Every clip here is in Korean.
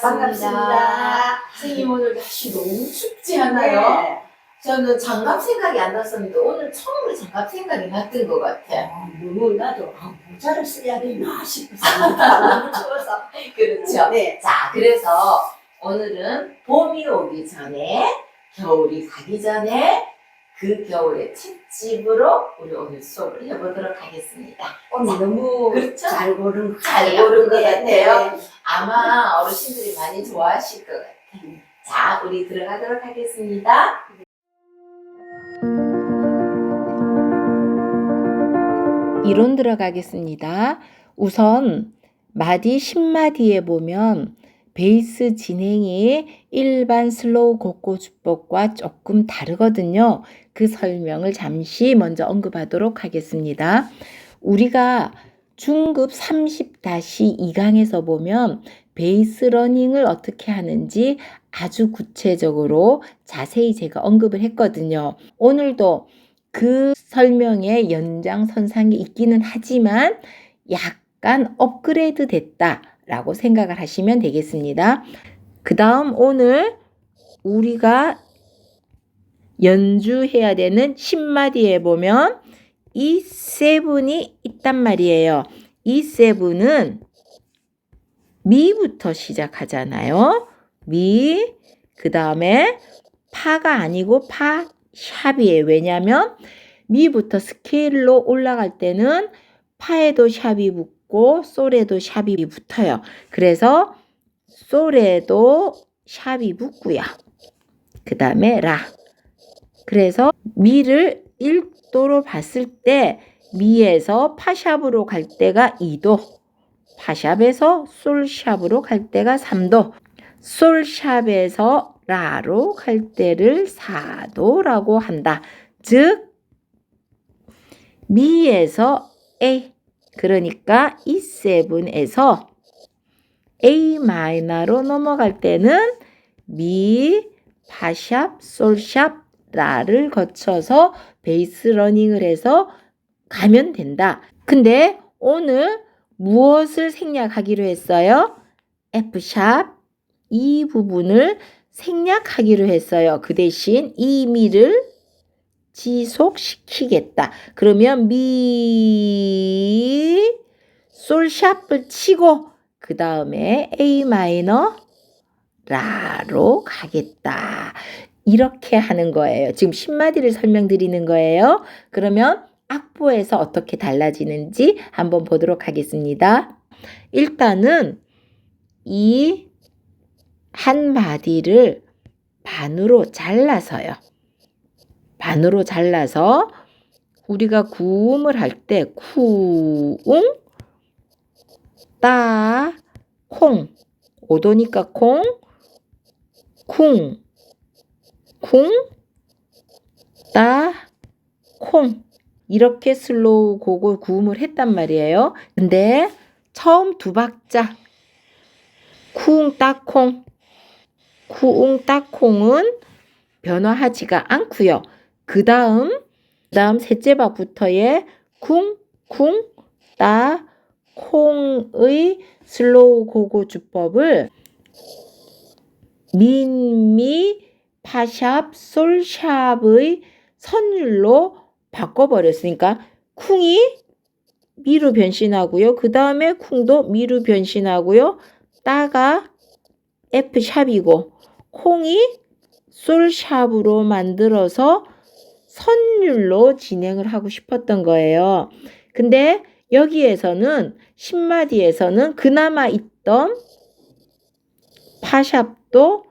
반갑습니다. 선생님 오늘 날씨 너무 춥지 않아요? 네. 저는 장갑 생각이 안 났었는데 오늘 처음으로 장갑 생각이 났던 것 같아. 너무 나도 모자를 써야 되나 싶었습니다. 너무 추워서. 그렇죠. 네. 자, 그래서 오늘은 봄이 오기 전에, 겨울이 가기 전에 그 겨울의 특집으로 우리 오늘 수업을 해보도록 하겠습니다. 오늘 너무 그렇죠? 잘 고른 잘 고른 것 같아요. 네. 아마 어르신들이 많이 좋아하실 것 같아요. 자, 우리 들어가도록 하겠습니다. 이론 들어가겠습니다. 우선 마디 10마디에 보면 베이스 진행이 일반 슬로우 곡고 주법과 조금 다르거든요. 그 설명을 잠시 먼저 언급하도록 하겠습니다. 우리가 중급 30-2강에서 보면 베이스 러닝을 어떻게 하는지 아주 구체적으로 자세히 제가 언급을 했거든요. 오늘도 그 설명의 연장선상에 있기는 하지만 약간 업그레이드 됐다라고 생각을 하시면 되겠습니다. 그 다음 오늘 우리가 연주해야 되는 10마디에 보면 이 세븐이 있단 말이에요. 이 세븐은 미부터 시작하잖아요. 미, 그 다음에 파가 아니고 파 샵이에요. 왜냐하면 미부터 스케일로 올라갈 때는 파에도 샵이 붙고 솔에도 샵이 붙어요. 그래서 솔에도 샵이 붙고요. 그 다음에 라. 그래서 미를 1도로 봤을 때 미에서 파샵으로 갈 때가 2도, 파샵에서 솔샵으로 갈 때가 3도, 솔샵에서 라로 갈 때를 4도라고 한다. 즉 미에서 A, 그러니까 E7에서 A 마이너로 넘어갈 때는 미, 파샵, 솔샵, 라를 거쳐서 베이스 러닝을 해서 가면 된다. 근데 오늘 무엇을 생략하기로 했어요? F샵 이 부분을 생략하기로 했어요. 그 대신 이 미를 지속시키겠다. 그러면 미, 솔샵을 치고 그 다음에 A 마이너, 라로 가겠다. 이렇게 하는 거예요. 지금 10마디를 설명드리는 거예요. 그러면 악보에서 어떻게 달라지는지 한번 보도록 하겠습니다. 일단은 이 한 마디를 반으로 잘라서요. 반으로 잘라서 우리가 구음을 할 때 쿠웅, 따, 콩, 5도니까 콩, 쿵, 쿵, 따, 콩 이렇게 슬로우 곡을 구음을 했단 말이에요. 근데 처음 두 박자 쿵, 따, 콩, 쿵, 따, 콩은 변화하지가 않고요. 그 다음 셋째 박부터의 쿵, 쿵, 따, 콩의 슬로우 고고 주법을 민, 미, 파샵, 솔샵의 선율로 바꿔버렸으니까 쿵이 미로 변신하고요. 그 다음에 쿵도 미로 변신하고요. 따가 F샵이고 콩이 솔샵으로 만들어서 선율로 진행을 하고 싶었던 거예요. 근데 여기에서는 10마디에서는 그나마 있던 파샵도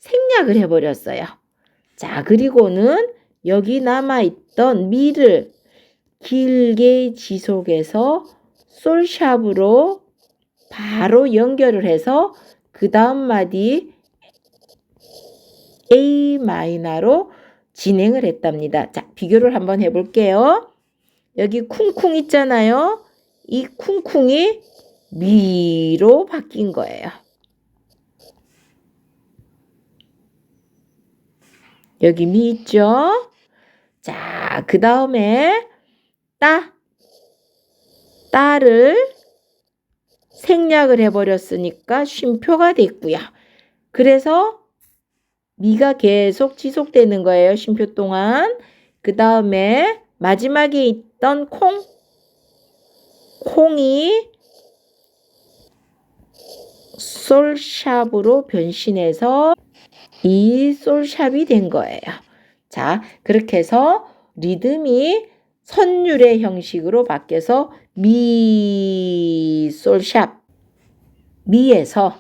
생략을 해버렸어요. 자, 그리고는 여기 남아있던 미를 길게 지속해서 솔샵으로 바로 연결을 해서 그 다음 마디 A 마이너로 진행을 했답니다. 자, 비교를 한번 해볼게요. 여기 쿵쿵 있잖아요. 이 쿵쿵이 미로 바뀐 거예요. 여기 미 있죠? 자, 그 다음에 따를 생략을 해버렸으니까 쉼표가 됐고요. 그래서 미가 계속 지속되는 거예요. 쉼표 동안. 그 다음에 마지막에 있던 콩이 솔샵으로 변신해서 이 솔샵이 된 거예요. 자, 그렇게 해서 리듬이 선율의 형식으로 바뀌어서 미, 솔샵, 미에서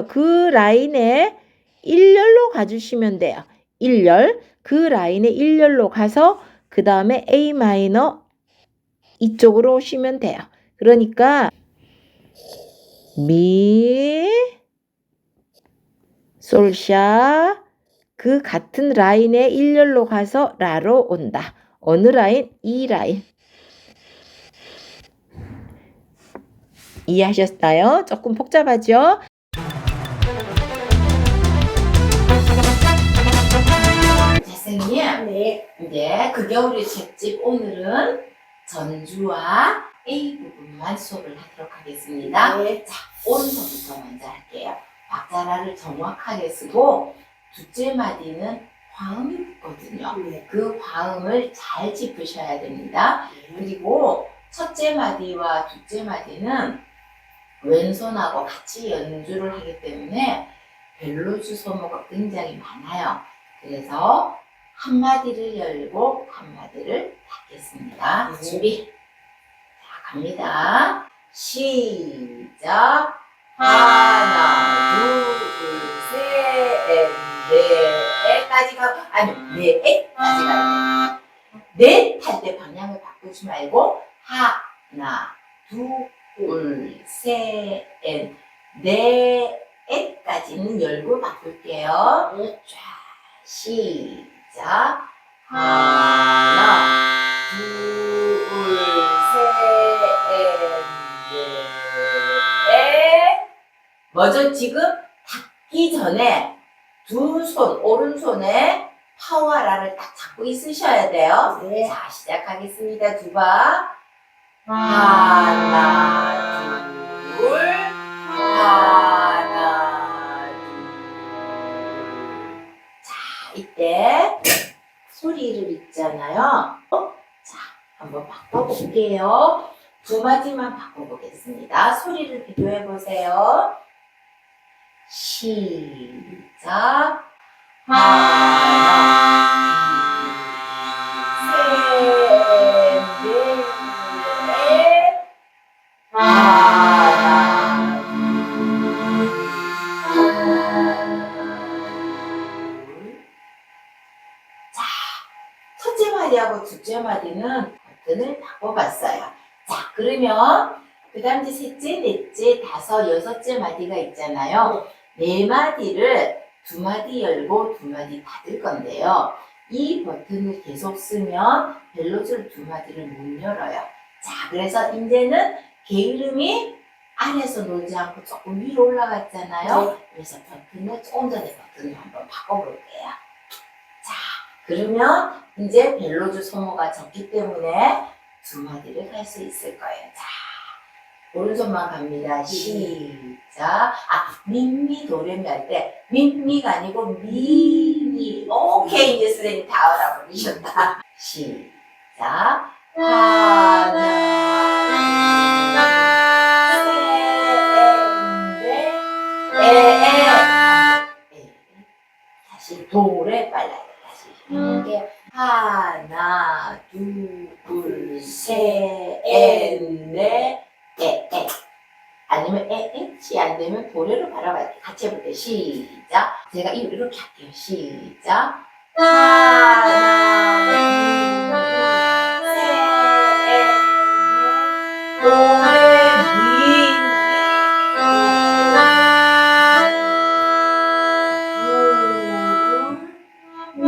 그 라인에 1열로 가주시면 돼요. 1열, 그 라인에 1열로 가서 그 다음에 A 마이너 이쪽으로 오시면 돼요. 그러니까 미, 솔샤, 그 같은 라인에 1열로 가서 라로 온다. 어느 라인? 이 라인. 이해하셨어요? 조금 복잡하죠? 선생님, 네. 이제 그 겨울의 책집 오늘은 전주와 A 부분만 수업을 하도록 하겠습니다. 네. 자, 오른손부터 먼저 할게요. 박자라를 정확하게 쓰고 둘째 마디는 화음이 붙거든요. 네. 그 화음을 잘 짚으셔야 됩니다. 그리고 첫째 마디와 둘째 마디는 왼손하고 같이 연주를 하기 때문에 벨로주 소모가 굉장히 많아요. 그래서 한 마디를 열고 한 마디를 닫겠습니다. 네. 준비. 자, 갑니다. 시작. 하나, 둘, 셋, 넷까지 가고, 아니, 넷까지 가요. 넷 할 때 방향을 바꾸지 말고, 하나, 둘, 셋, 넷까지는 열고 바꿀게요. 자, 시작. 하나, 둘, 셋, 넷. 먼저 지금 닫기 전에 두 손, 오른손에 파워라를 딱 잡고 있으셔야 돼요. 네. 자, 시작하겠습니다. 두 번. 하나, 둘, 하나, 둘. 자, 이때 소리를 읽잖아요. 자, 한번 바꿔볼게요. 두 마디만 바꿔보겠습니다. 소리를 비교해 보세요. 시작. 하나, 둘, 셋, 넷. 하나, 둘. 자, 첫째 마디하고 둘째 마디는 버튼을 바꿔봤어요. 자, 그러면 그 다음 이제 셋째, 넷째, 다섯, 여섯째 마디가 있잖아요. 네 마디를 두 마디 열고 두 마디 닫을 건데요. 이 버튼을 계속 쓰면 벨로줄 두 마디를 못 열어요. 자, 그래서 이제는 게으름이 아래에서 놀지 않고 조금 위로 올라갔잖아요. 그래서 버튼을 조금 전에 버튼을 한번 바꿔볼게요. 자, 그러면 이제 벨로줄 소모가 적기 때문에 두 마디를 할 수 있을 거예요. 자, 오른손만 갑니다. 시작. 민미 도레미 할 때 민미가 아니고 미미. 오케이, 이제 선생님 다 알아버리셨다. 시작. 하나, 둘, 셋, 넷. 다시 도레 빨라요. 다시 해볼게요. 하나, 둘, 셋, 넷. 아니면 시 안 되면 도레로 바로 같이 해볼게요. 시작. 제가 이렇게 할게요. 시작. 하나, 둘, 셋, 넷. 도레, 미, 미,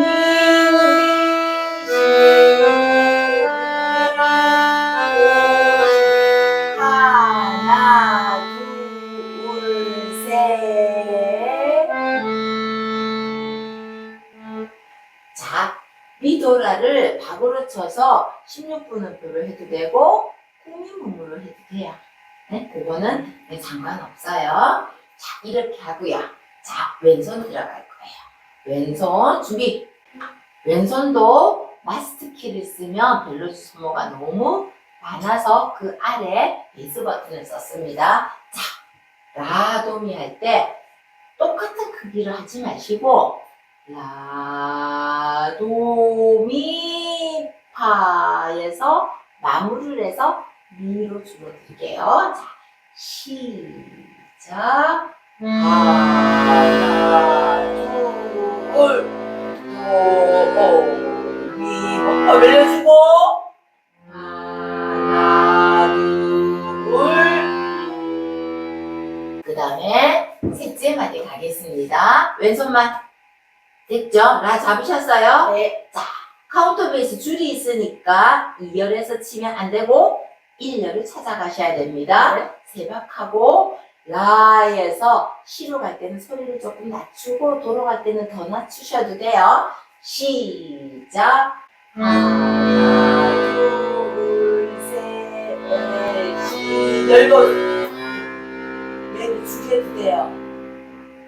하나, 둘, 셋. 자, 미도라를 박으로 쳐서 16분음표로 해도 되고 꾸미문으로 해도 돼요. 네, 그거는 상관없어요. 자, 이렇게 하고요. 자, 왼손 들어갈 거예요. 왼손 준비. 왼손도 마스터 키를 쓰면 벨로즈 소모가 너무 많아서 그 아래 베이스 버튼을 썼습니다. 자, 라도미 할 때 똑같은 크기를 하지 마시고 라도미 파에서 마무리를 해서 미로 줄여드릴게요. 자, 시작. 하나, 둘, 미. 올려주고 하나, 둘. 그 다음에 셋째 마디 가겠습니다. 왼손만 됐죠? 라 잡으셨어요? 네. 자, 카운터 베이스 줄이 있으니까 2열에서 치면 안 되고 1열을 찾아가셔야 됩니다. 네. 세박하고 라에서 시로 갈 때는 소리를 조금 낮추고 도로 갈 때는 더 낮추셔도 돼요. 시작. 하나, 둘, 셋, 넷, 열고 얘를 줄여도 돼요.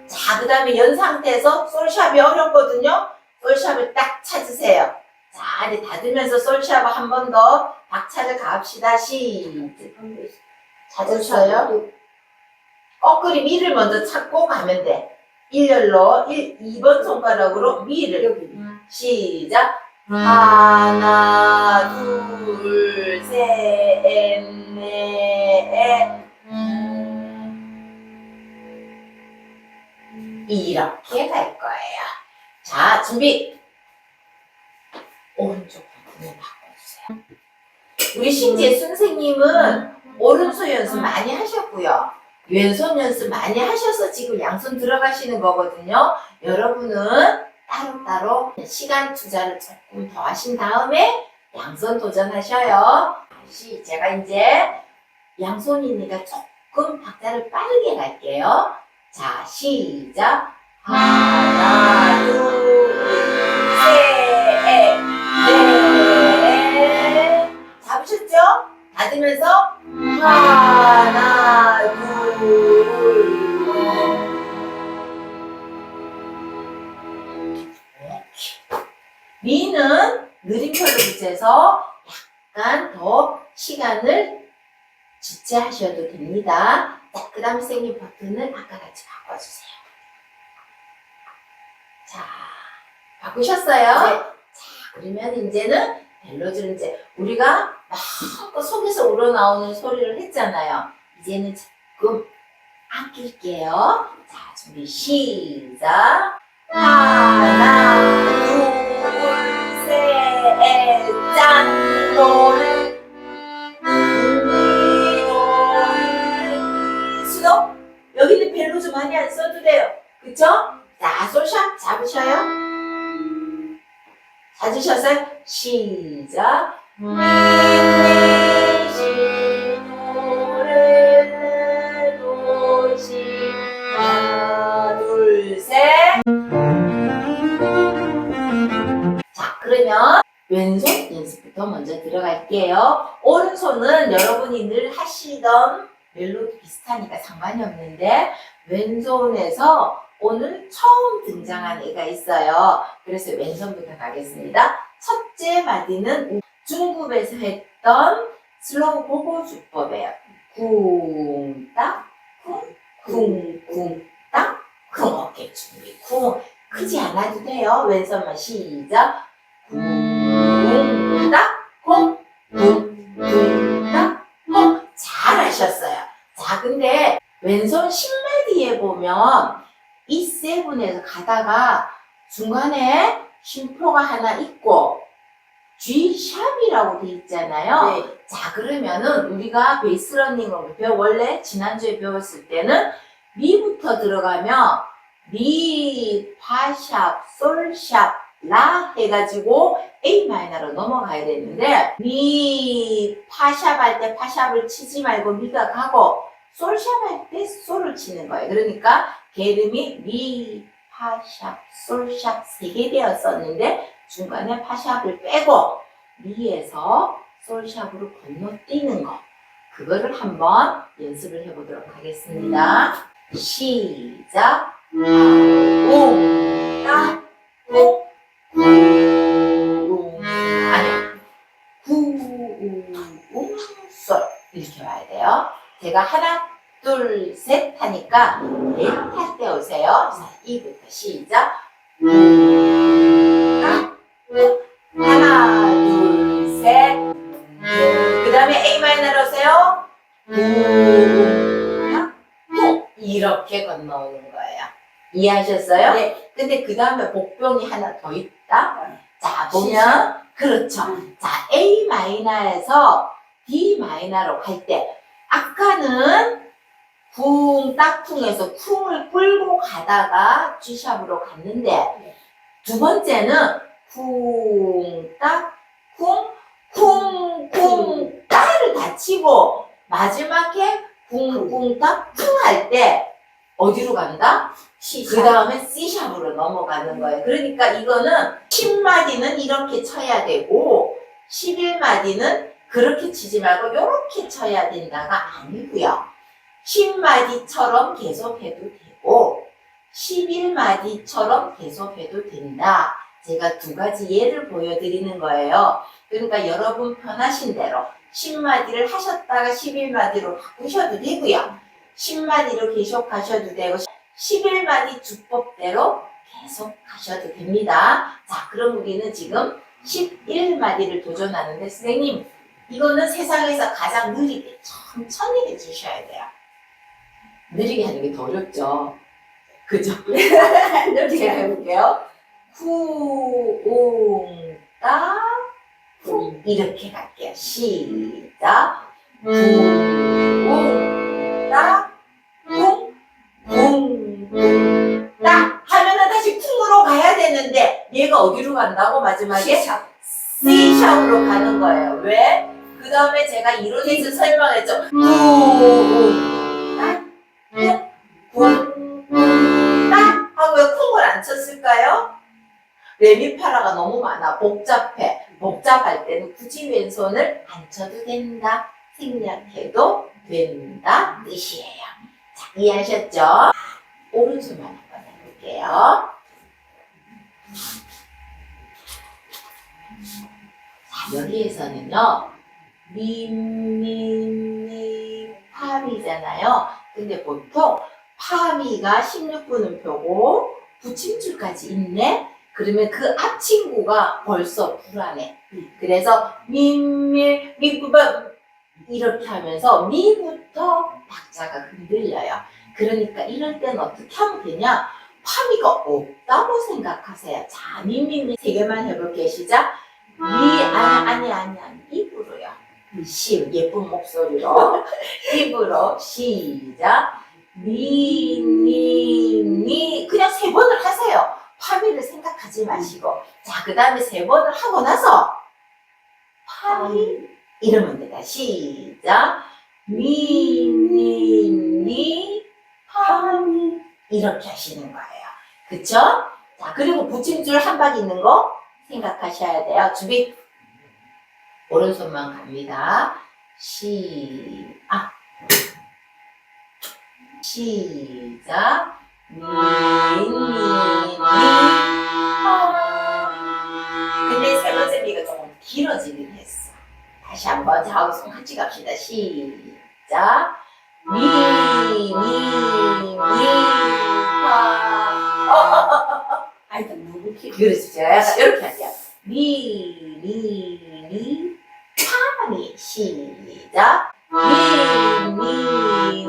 자, 그 다음에 연 상태에서 솔샵이 어렵거든요. 솔샵을 딱 찾으세요. 자, 이제 닫으면서 솔샵을 한 번 더 박차를 가합시다. 시작. 찾았어요? 거꾸리 미를 먼저 찾고 가면 돼. 1열로 2번 손가락으로 미를. 여기. 시작. 하나, 둘, 셋, 넷. 이렇게 갈 거예요. 자, 준비. 오른쪽 버튼을 바꿔주세요. 우리 신재 선생님은 오른손 연습 많이 하셨고요. 왼손 연습 많이 하셔서 지금 양손 들어가시는 거거든요. 여러분은 따로따로 시간 투자를 조금 더 하신 다음에 양손 도전하셔요. 다시 제가 이제 양손이니까 조금 박자를 빠르게 갈게요. 자, 시작. 하나, 둘, 셋, 넷. 잡으셨죠? 닫으면서 하나, 둘, 미는 느림표를 붙여서 약간 더 시간을 지체하셔도 됩니다. 자, 그 다음 선생님 버튼을 아까 같이 바꿔주세요. 자, 바꾸셨어요? 네. 자, 그러면 이제는 벨로즈를 이제 우리가 막 속에서 우러나오는 소리를 했잖아요. 이제는 조금 아낄게요. 자, 준비 시작. 하나, 둘, 셋, 짠, 노래. 수도 여기는 벨로즈 많이 안 써도 돼요. 그쵸? 자, 솔샵 잡으셔요. 찾으셨어요? 시작. 미, 시, 노, 레, 도, 시. 하나, 둘, 셋. 자, 그러면 왼손 연습부터 먼저 들어갈게요. 오른손은 여러분이 늘 하시던 멜로디 비슷하니까 상관이 없는데 왼손에서 오늘 처음 등장한 애가 있어요. 그래서 왼손부터 가겠습니다. 첫째 마디는 중급에서 했던 슬로우 보고 주법이에요. 쿵딱 쿵, 쿵, 딱 쿵. 오케이, 준비. 쿵. 크지 않아도 돼요. 왼손만 시작. 쿵, 딱, 쿵, 쿵, 쿵, 딱, 쿵. 잘하셨어요. 자, 근데 왼손 10마디에 보면 E7에서 가다가 중간에 쉼표가 하나 있고 G샵이라고 돼 있잖아요. 네. 자, 그러면은 우리가 베이스 러닝을 원래 지난주에 배웠을 때는 미부터 들어가면 미, 파샵, 솔샵, 라 해가지고 A 마이너로 넘어가야 되는데 미, 파샵 할 때 파샵을 치지 말고 미가 가고 솔샵 할 때 솔을 치는 거예요. 그러니까 게름이 미, 파샵, 솔샵 3개 되었었는데 중간에 파샵을 빼고 미에서 솔샵으로 건너뛰는 거. 그거를 한번 연습을 해보도록 하겠습니다. 시작. 웅, 따, 쿵, 쿵. 아니요. 구, 솔. 이렇게 와야 돼요. 제가 하나, 둘, 셋 하니까 넷 할 때 오세요. 자, 이부터 시작. 하나, 둘, 셋. 그 다음에 A 마이너로 오세요. 이렇게 건너오는 거예요. 이해하셨어요? 네. 근데 그 다음에 복병이 하나 더 있다. 자, 보면, 그렇죠. 자, A 마이너에서 D 마이너로 갈 때, 아까는 쿵, 딱쿵에서 쿵을 끌고 가다가 G샵으로 갔는데, 두 번째는 쿵, 딱, 쿵, 쿵, 쿵, 따를 다 치고, 마지막에 쿵, 쿵, 딱, 쿵 할 때, 어디로 간다? 그 다음에 C샵으로 넘어가는 거예요. 그러니까 이거는 10마디는 이렇게 쳐야 되고 11마디는 그렇게 치지 말고 이렇게 쳐야 된다가 아니고요. 10마디처럼 계속 해도 되고 11마디처럼 계속 해도 된다. 제가 두 가지 예를 보여드리는 거예요. 그러니까 여러분 편하신 대로 10마디를 하셨다가 11마디로 바꾸셔도 되고요. 10마디로 계속 가셔도 되고 11마디 주법대로 계속 가셔도 됩니다. 자, 그럼 우리는 지금 11마디를 도전하는데 선생님, 이거는 세상에서 가장 느리게 천천히 해주셔야 돼요. 느리게 하는 게 더 어렵죠. 그죠? 제가 해볼게요. 쿵, 따, 쿵 이렇게 갈게요. 시작. 쿵, 따, 쿵, 쿵, 따 하면은 다시 쿵으로 가야 되는데 얘가 어디로 간다고 마지막에? C샵. C샵으로 가는 거예요. 왜? 그 다음에 제가 이론에서 설명했죠. 쿵, 따, 쿵, 쿵, 따 하고 왜 쿵을 안 쳤을까요? 레미파라가 너무 많아. 복잡해. 복잡할 때는 굳이 왼손을 안 쳐도 된다. 생략해도 된다. 뜻이에요. 자, 이해하셨죠? 오른손만 한번 해볼게요. 자, 여기에서는요, 미, 파미잖아요. 근데 보통 파미가 16분음표고 붙임줄까지 있네? 그러면 그 앞 친구가 벌써 불안해. 그래서 미부바 이렇게 하면서 미부터 박자가 흔들려요. 그러니까 이럴 때는 어떻게 하면 되냐? 파미가 없다고 생각하세요. 자, 미미미 세 개만 해볼게요. 시작. 아니. 입으로요. 예쁜 목소리로. 입으로. 시작. 미. 그냥 세 번을 하세요. 파미를 생각하지 마시고. 자, 그 다음에 세 번을 하고 나서 파미 이러면 된다. 시작. 미, 파미 이렇게 하시는 거예요. 그쵸? 자, 그리고 붙임줄 한 방 있는 거 생각하셔야 돼요. 준비. 오른손만 갑니다. 시작. 근데 세 번째 미가 조금 길어지긴 했어. 다시 한번 좌우손 같이 갑시다. 시작. 파. 아이고, 너무 길어. 그렇지. 제가 약간 이렇게 할게요. 파미. 시작. 파미.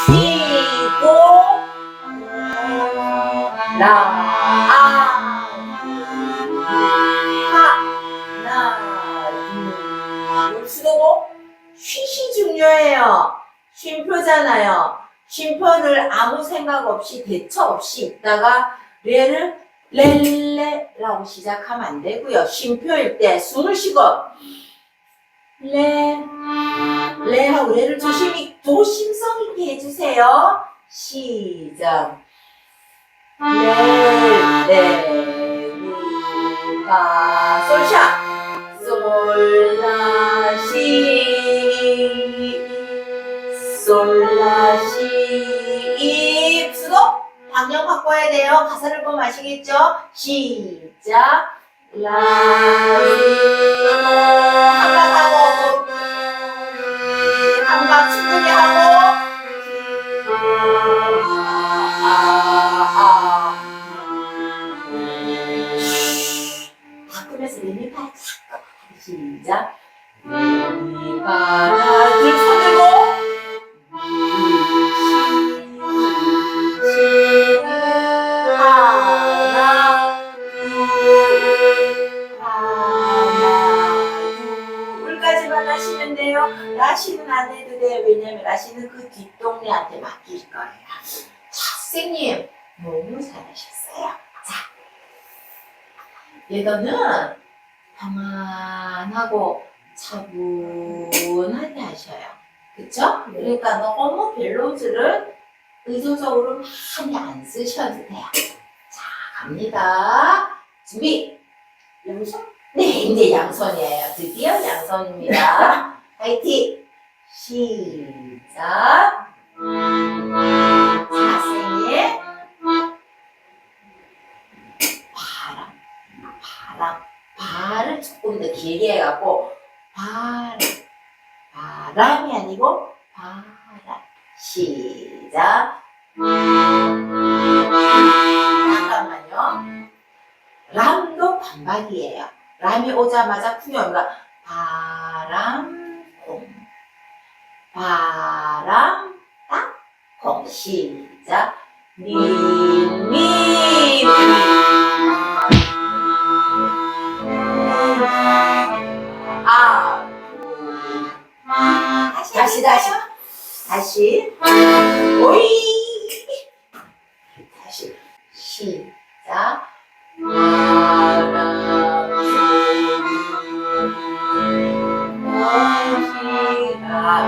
쉬고. 하나, 둘, 수도 쉿이 중요해요. 쉼표잖아요. 쉼표를 아무 생각 없이 대처 없이 있다가 레를 렐레라고 시작하면 안 되고요. 쉼표일 때 숨을 쉬고 레하고 레를 조심성 있게 해주세요. 시작. 레, 미, 파, 솔, 샤. 솔, 라, 시. 돼요. 가사를 보면 아시겠죠? 시작. 한박하고 한박 충분히 하고 바꾸면서 레미파 시작. 레미파 들 손들고 물까지만 하시면 돼요. 라시는 안 해도 돼요. 왜냐면 라시는 그 뒷동네한테 맡길 거예요. 자, 선생님 너무 잘하셨어요. 자, 얘도는 평안하고 차분하게 하셔요. 그쵸? 그러니까 너무 벨로즈를 의도적으로 많이 안 쓰셔도 돼요. 자, 갑니다. 준비! 양손? 네, 이제 양손이에요. 드디어 양손입니다. 화이팅! 시작! 자세히 발을 조금 더 길게 해갖고 바람이 아니고 바람. 시작! 잠깐만요. 람도 반박이에요. 람이 오자마자 쿵이 옵니다. 바람, 콩. 바람, 딱, 콩. 시작. 미, 미, 미. 다시. 오이. 다시. 시작.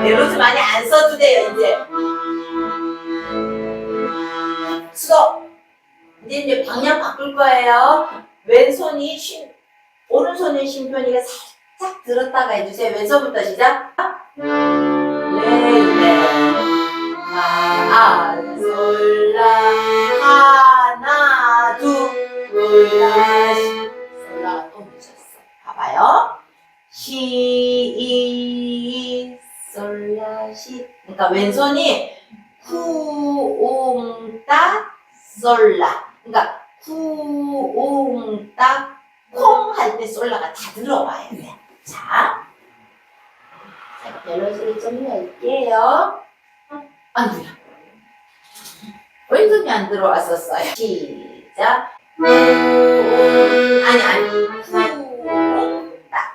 멜로디 많이 안 써도 돼요, 이제. 수고! 이제 방향 바꿀 거예요. 왼손이 오른손은 심표니까 살짝 들었다가 해주세요. 왼손부터 시작. 솔라 하나 둘라 솔라가 또 늦었어. 봐봐요. 시 솔라 시. 그러니까 왼손이 쿠옹따 솔라. 그러니까 쿠옹따 콩 할 때 솔라가 다 들어와야 돼. 자, 제가 밸런스를 좀 할게요. 아니야. 왼손이 안 들어왔었어요. 시작. 아니.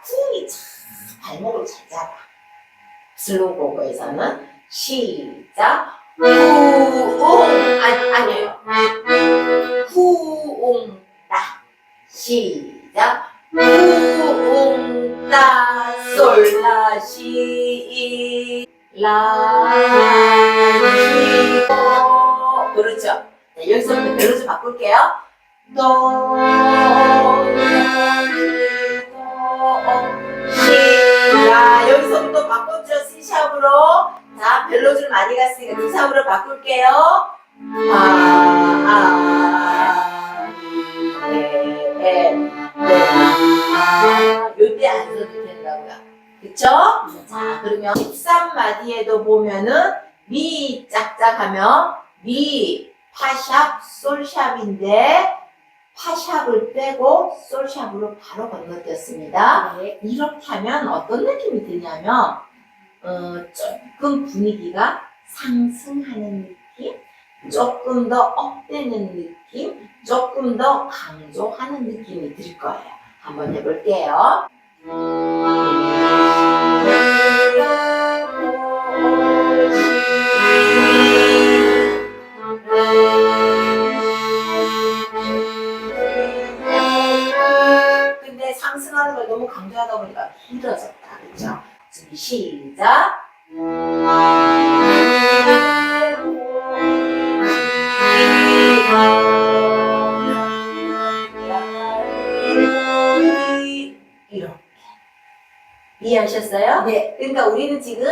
쿵이 참 발목을 잘 잡아. 슬로우고거에서는 시작. 아니에요. 후옹따. 시작. 후옹따 솔라시 라시도. 그렇죠. 자, 여기서부터 멜로디 바꿀게요. 도, 시. 자, 여기서부터 바꿨죠. C샵으로. 자, 벨로즈를 많이 갔으니까 D샵으로 바꿀게요. 요때 안 써도 된다고요. 그쵸? 자, 그러면 13마디에도 보면은 미 짝짝하면 미 파샵 솔샵인데 파샵을 빼고 솔샵으로 바로 건너뛰었습니다. 네. 이렇게 하면 어떤 느낌이 드냐면 조금 분위기가 상승하는 느낌, 조금 더 업되는 느낌, 조금 더 강조하는 느낌이 들 거예요. 한번 해볼게요. 근데 상승하는 걸 너무 강조하다 보니까 힘들어졌다. 그렇죠? 준비 시작. 이렇게 이해하셨어요? 네. 그러니까 우리는 지금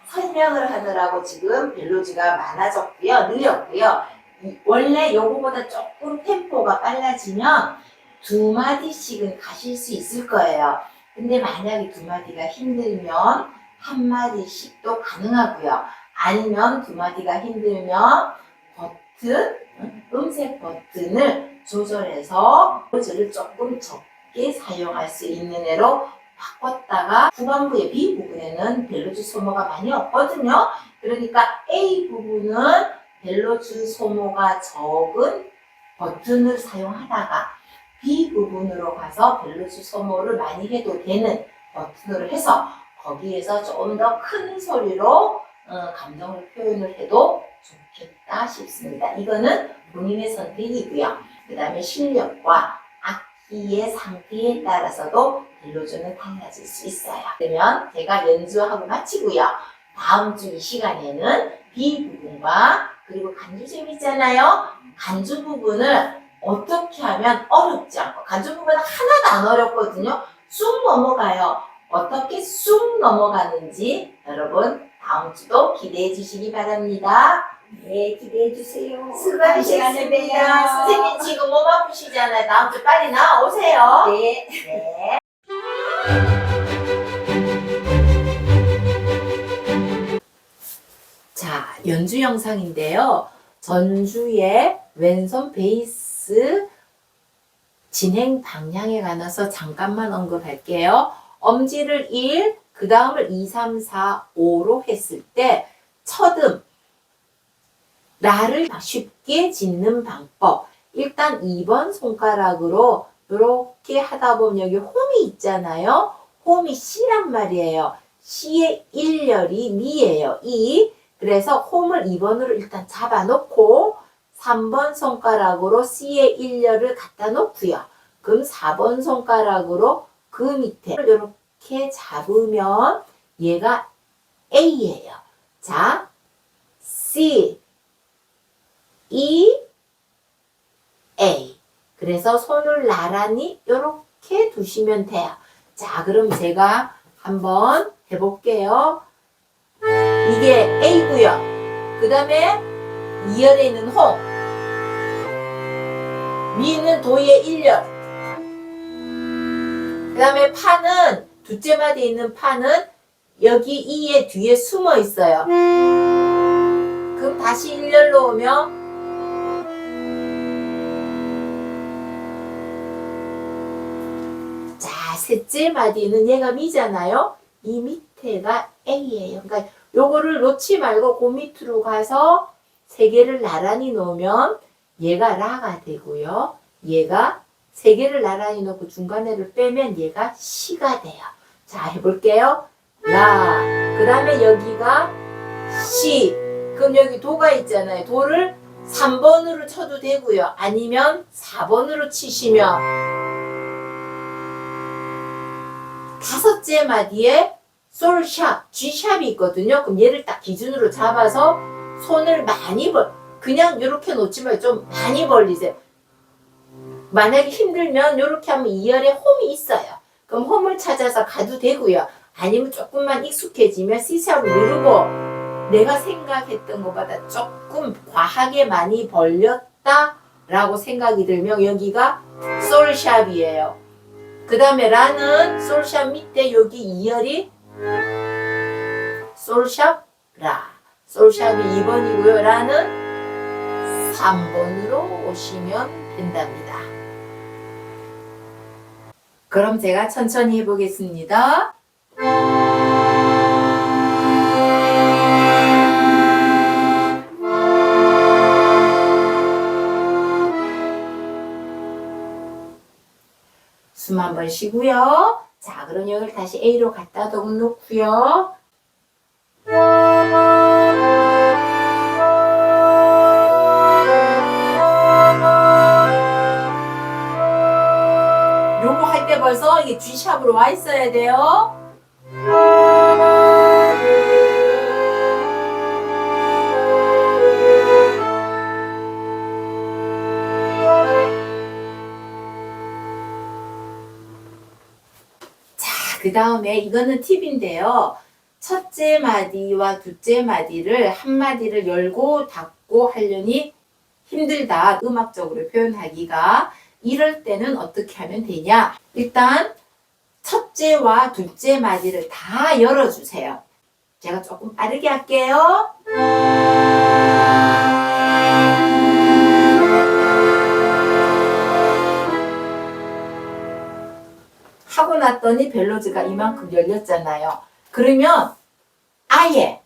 설명을 하느라고 지금 벨로즈가 많아졌고요, 늘렸고요. 원래 요거보다 조금 템포가 빨라지면 2마디씩은 가실 수 있을 거예요. 근데 만약에 2마디가 힘들면 1마디씩도 가능하고요. 아니면 2마디가 힘들면 버튼, 음색 버튼을 조절해서 노즐을 조금 적게 사용할 수 있는 애로 바꿨다가 후반부의 B 부분에는 벨로즈 소모가 많이 없거든요. 그러니까 A 부분은 벨로즈 소모가 적은 버튼을 사용하다가 B 부분으로 가서 벨로즈 소모를 많이 해도 되는 버튼으로 해서 거기에서 좀 더 큰 소리로 감정을 표현을 해도 좋겠다 싶습니다. 이거는 본인의 선택이고요. 그 다음에 실력과 악기의 상태에 따라서도 벨로즈는 달라질 수 있어요. 그러면 제가 연주하고 마치고요. 다음 주 이 시간에는 B 부분과 그리고 간주 재밌잖아요. 간주 부분을 어떻게 하면 어렵지 않고 간주 부분은 하나도 안 어렵거든요. 쑥 넘어가요. 어떻게 쑥 넘어가는지 여러분 다음 주도 기대해 주시기 바랍니다. 네, 기대해 주세요. 수고하셨습니다. 선생님 지금 몸 아프시잖아요. 다음 주 빨리 나오세요. 네. 네. 자, 연주 영상인데요. 전주의 왼손 베이스 진행 방향에 관해서 잠깐만 언급할게요. 엄지를 1, 그 다음을 2, 3, 4, 5로 했을 때 첫음, 라를 쉽게 짓는 방법. 일단 2번 손가락으로 이렇게 하다 보면 여기 홈이 있잖아요. 홈이 C란 말이에요. C의 1열이 미예요. 이. 그래서 홈을 2번으로 일단 잡아놓고 3번 손가락으로 C의 1열을 갖다 놓고요. 그럼 4번 손가락으로 그 밑에 이렇게 잡으면 얘가 A예요. 자, C, E, A. 그래서 손을 나란히 이렇게 두시면 돼요. 자, 그럼 제가 한번 해볼게요. 이게 A고요. 그 다음에 2열에 있는 홈. 미는 도의 1열. 그 다음에 파는 두째 마디에 있는 파는 여기 2의 뒤에 숨어 있어요. 그럼 다시 1열로 오면 자, 셋째 마디는 얘가 미잖아요. 이 밑에가 A예요. 그러니까 요거를 놓지 말고 그 밑으로 가서 세 개를 나란히 놓으면 얘가 라가 되고요. 얘가 세 개를 나란히 놓고 중간에를 빼면 얘가 시가 돼요. 자, 해볼게요. 라. 그 다음에 여기가 시. 그럼 여기 도가 있잖아요. 도를 3번으로 쳐도 되고요. 아니면 4번으로 치시면 다섯째 마디에 솔샵, G샵이 있거든요. 그럼 얘를 딱 기준으로 잡아서 손을 많이 그냥 이렇게 놓지 말고 좀 많이 벌리세요. 만약에 힘들면 이렇게 하면 2열에 홈이 있어요. 그럼 홈을 찾아서 가도 되고요. 아니면 조금만 익숙해지면 C샵을 누르고 내가 생각했던 것보다 조금 과하게 많이 벌렸다 라고 생각이 들면 여기가 솔샵이에요. 그 다음에 라는 솔샵 밑에 여기 2열이 솔샵 라. 솔샵이 2번이고요. 라는 3번으로 오시면 된답니다. 그럼 제가 천천히 해보겠습니다. 숨 한번 쉬고요. 자, 그럼 여기를 다시 A로 갖다 놓고요. 요거 할 때 벌써 이게 G샵으로 와 있어야 돼요. 그 다음에 이거는 팁인데요. 첫째 마디와 둘째 마디를 한 마디를 열고 닫고 하려니 힘들다, 음악적으로 표현하기가. 이럴 때는 어떻게 하면 되냐? 일단 첫째와 둘째 마디를 다 열어주세요. 제가 조금 빠르게 할게요. 하고 났더니 벨로즈가 이만큼 열렸잖아요. 그러면 아예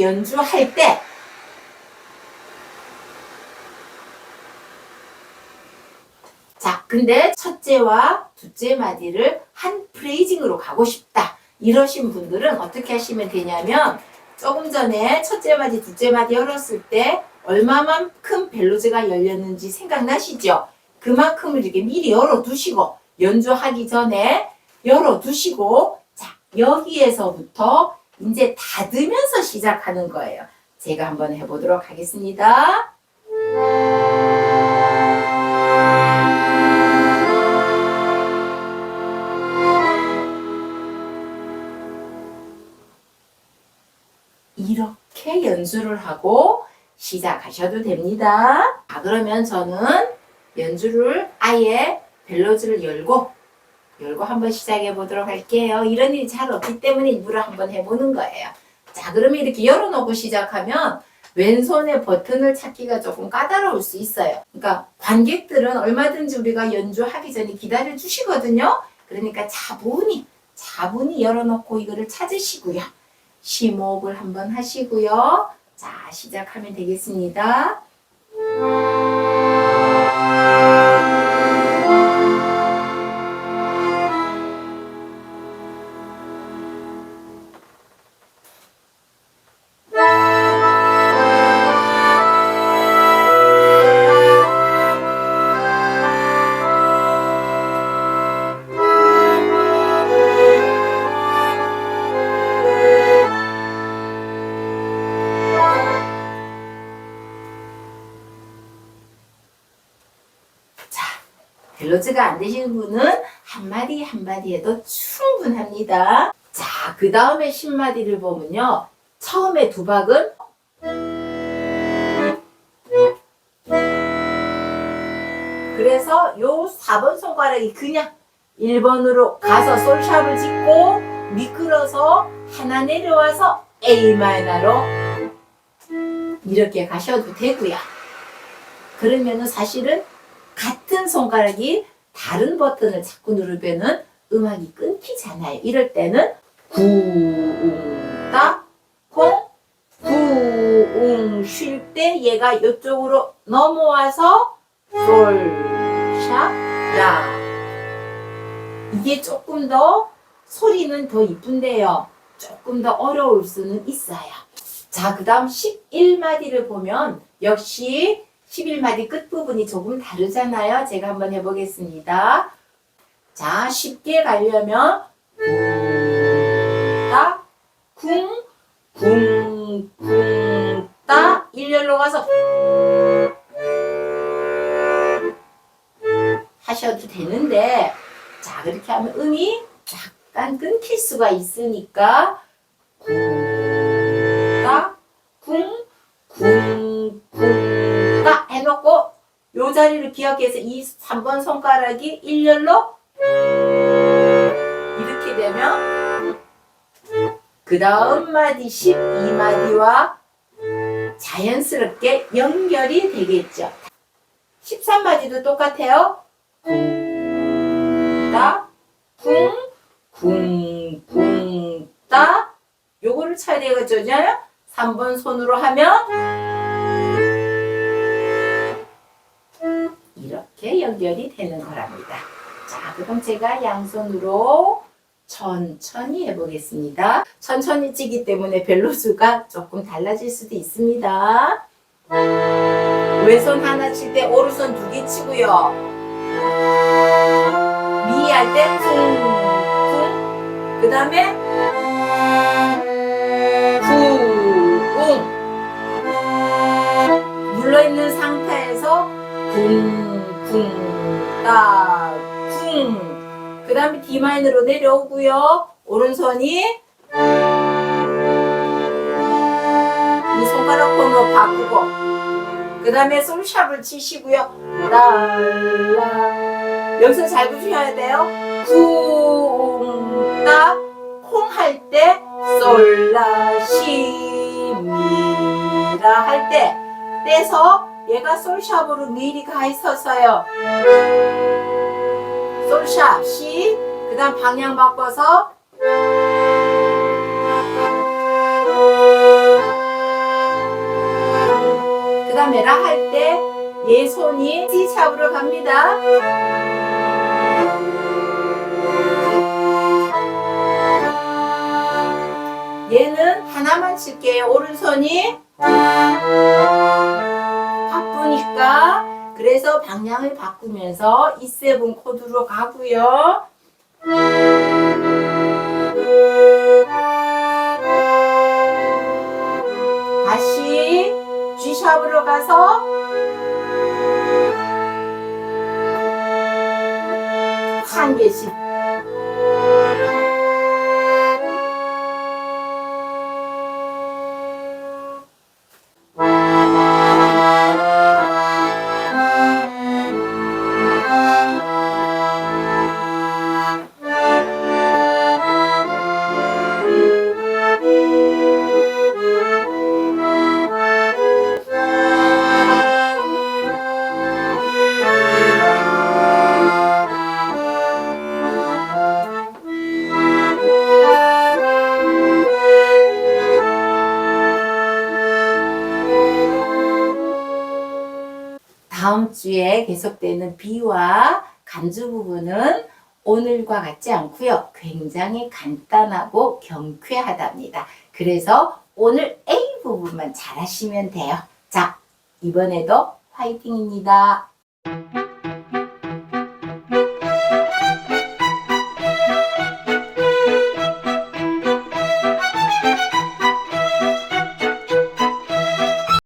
연주할 때 자, 근데 첫째와 둘째 마디를 한 프레이징으로 가고 싶다. 이러신 분들은 어떻게 하시면 되냐면 조금 전에 첫째 마디, 둘째 마디 열었을 때 얼마만큼 벨로즈가 열렸는지 생각나시죠? 그만큼을 이렇게 미리 열어두시고 연주하기 전에 열어두시고 자, 여기에서부터 이제 닫으면서 시작하는 거예요. 제가 한번 해보도록 하겠습니다. 이렇게 연주를 하고 시작하셔도 됩니다. 그러면 저는 연주를 아예 벨로즈를 열고 한번 시작해 보도록 할게요. 이런 일이 잘 없기 때문에 일부러 한번 해보는 거예요. 자, 그러면 이렇게 열어놓고 시작하면 왼손의 버튼을 찾기가 조금 까다로울 수 있어요. 그러니까 관객들은 얼마든지 우리가 연주하기 전에 기다려 주시거든요. 그러니까 차분히 열어놓고 이거를 찾으시고요. 심호흡을 한번 하시고요. 자, 시작하면 되겠습니다. 벨로즈가 안 되시는 분은 한마디 한마디 해도 충분합니다. 자, 그 다음에 10마디를 보면요. 처음에 두 박은 그래서 요 4번 손가락이 그냥 1번으로 가서 솔샵을 짚고 미끄러서 하나 내려와서 A 마이너로 이렇게 가셔도 되고요. 그러면은 사실은 같은 손가락이 다른 버튼을 자꾸 누르면은 음악이 끊기잖아요. 이럴 때는 구웅따 콩 구웅 쉴 때 얘가 이쪽으로 넘어와서 솔샵 라 이게 조금 더 소리는 더 이쁜데요. 조금 더 어려울 수는 있어요. 자, 그 다음 11마디를 보면 역시 11마디 끝부분이 조금 다르잖아요. 제가 한번 해보겠습니다. 자, 쉽게 가려면 따, 쿵, 쿵, 쿵, 따, 일렬로 가서 하셔도 되는데 자, 그렇게 하면 음이 약간 끊길 수가 있으니까 쿵, 따, 쿵, 쿵, 쿵, 따 해놓고 요 자리를 기억해서 이 3번 손가락이 일렬로 이렇게 되면 그 다음 마디 12마디와 자연스럽게 연결이 되겠죠. 13마디도 똑같아요. 따, 쿵, 쿵, 쿵, 따. 요거를 쳐야 되겠잖아요. 3번 손으로 하면 이렇게 연결이 되는 거랍니다. 자, 그럼 제가 양손으로 천천히 해보겠습니다. 천천히 치기 때문에 벨로즈가 조금 달라질 수도 있습니다. 왼손 하나 칠 때 오른손 2개 치고요. 미 할 때 쿵, 쿵. 그 다음에 쿵. 눌러있는 상태에서 쿵, 쿵, 따, 쿵. 그 다음에 D 마이너로 내려오고요. 오른손이 이 손가락 번호 바꾸고 그 다음에 솔샵을 치시고요. 라. 여기서 잘 보셔야 돼요. 쿵따 콩 할 때 솔라시미라 할 때 떼서 얘가 솔샵으로 미리 가 있었어요. 솔샵 시, 그 다음 방향 바꿔서 그 다음에 라 할 때 얘 손이 C샵으로 갑니다. 얘는 하나만 칠게요. 오른손이 바쁘니까. 그래서 방향을 바꾸면서 E7 코드로 가고요. 다시 G샵으로 가서 한 개씩. 다음 주에 계속되는 비와 간주 부분은 오늘과 같지 않고요. 굉장히 간단하고 경쾌하답니다. 그래서 오늘 A 부분만 잘 하시면 돼요. 자, 이번에도 화이팅입니다.